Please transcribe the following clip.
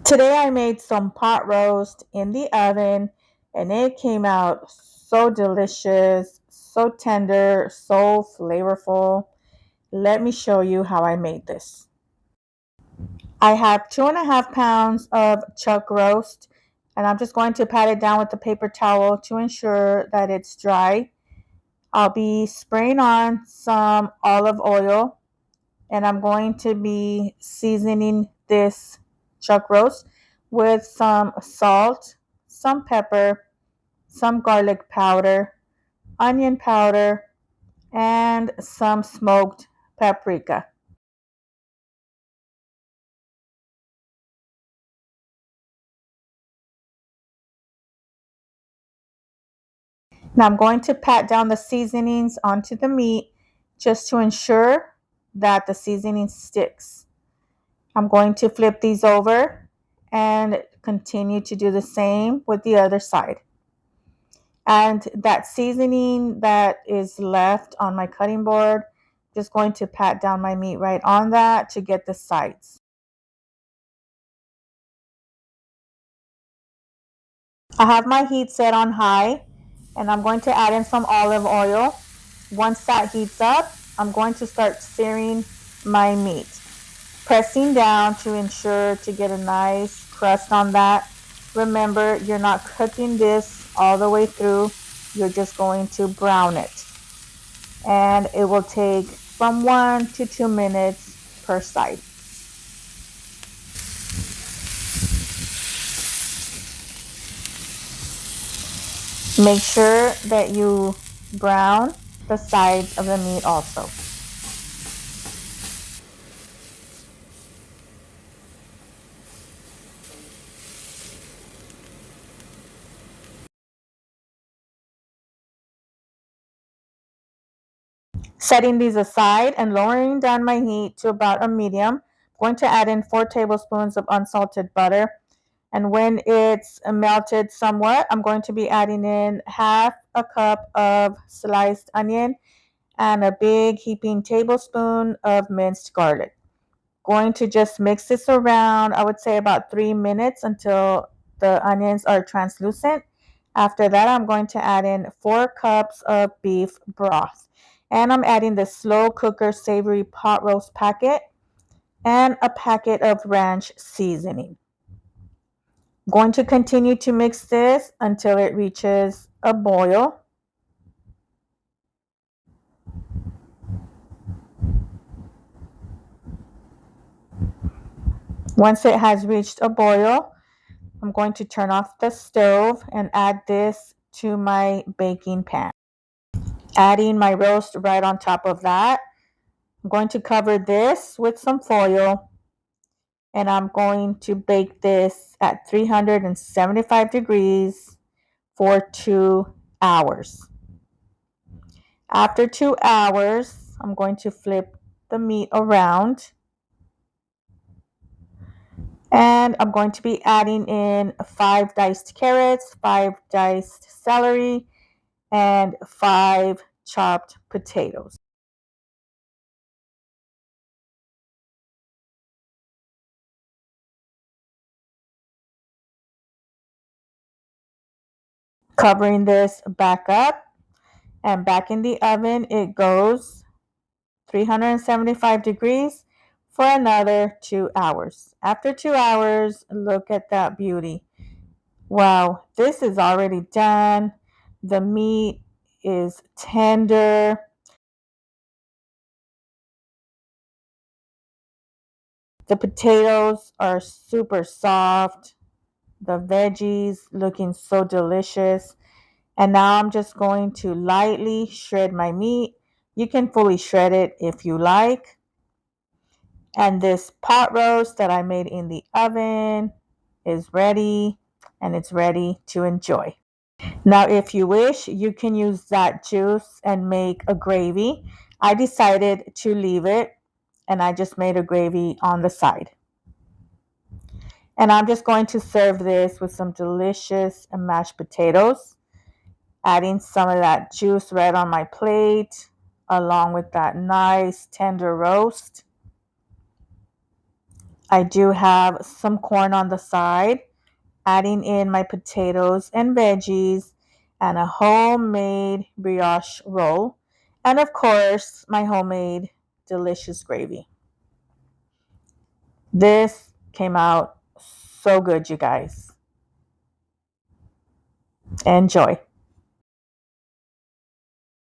Today I made some pot roast in the oven and it came out so delicious, so tender, so flavorful. Let me show you how I made this. I have 2.5 pounds of chuck roast and I'm just going to pat it down with a paper towel to ensure that it's dry. I'll be spraying on some olive oil and I'm going to be seasoning this chuck roast with some salt, some pepper, some garlic powder, onion powder, and some smoked paprika. Now I'm going to pat down the seasonings onto the meat just to ensure that the seasoning sticks. I'm going to flip these over and continue to do the same with the other side. And that seasoning that is left on my cutting board, just going to pat down my meat right on that to get the sides. I have my heat set on high and I'm going to add in some olive oil. Once that heats up, I'm going to start searing my meat, pressing down to ensure to get a nice crust on that. Remember, you're not cooking this all the way through, you're just going to brown it. And it will take from 1 to 2 minutes per side. Make sure that you brown the sides of the meat also. Setting these aside and lowering down my heat to about a medium, I'm going to add in 4 tablespoons of unsalted butter. And when it's melted somewhat, I'm going to be adding in half a cup of sliced onion and a big heaping tablespoon of minced garlic. Going to just mix this around, I would say about 3 minutes until the onions are translucent. After that, I'm going to add in 4 cups of beef broth. And I'm adding the slow cooker savory pot roast packet and a packet of ranch seasoning. I'm going to continue to mix this until it reaches a boil. Once it has reached a boil, I'm going to turn off the stove and add this to my baking pan. Adding my roast right on top of that. I'm going to cover this with some foil and I'm going to bake this at 375 degrees for 2 hours. After 2 hours, I'm going to flip the meat around and I'm going to be adding in 5 diced carrots, 5 diced celery, and 5 chopped potatoes. Covering this back up and back in the oven it goes, 375 degrees for another 2 hours. After 2 hours, look at that beauty. Wow, this is already done. The meat is tender. The potatoes are super soft. The veggies looking so delicious. And now I'm just going to lightly shred my meat. You can fully shred it if you like. And this pot roast that I made in the oven is ready and it's ready to enjoy. Now, if you wish, you can use that juice and make a gravy. I decided to leave it and I just made a gravy on the side. And I'm just going to serve this with some delicious mashed potatoes, adding some of that juice right on my plate, along with that nice tender roast. I do have some corn on the side, adding in my potatoes and veggies, and a homemade brioche roll, and of course, my homemade delicious gravy. This came out so good, you guys. Enjoy.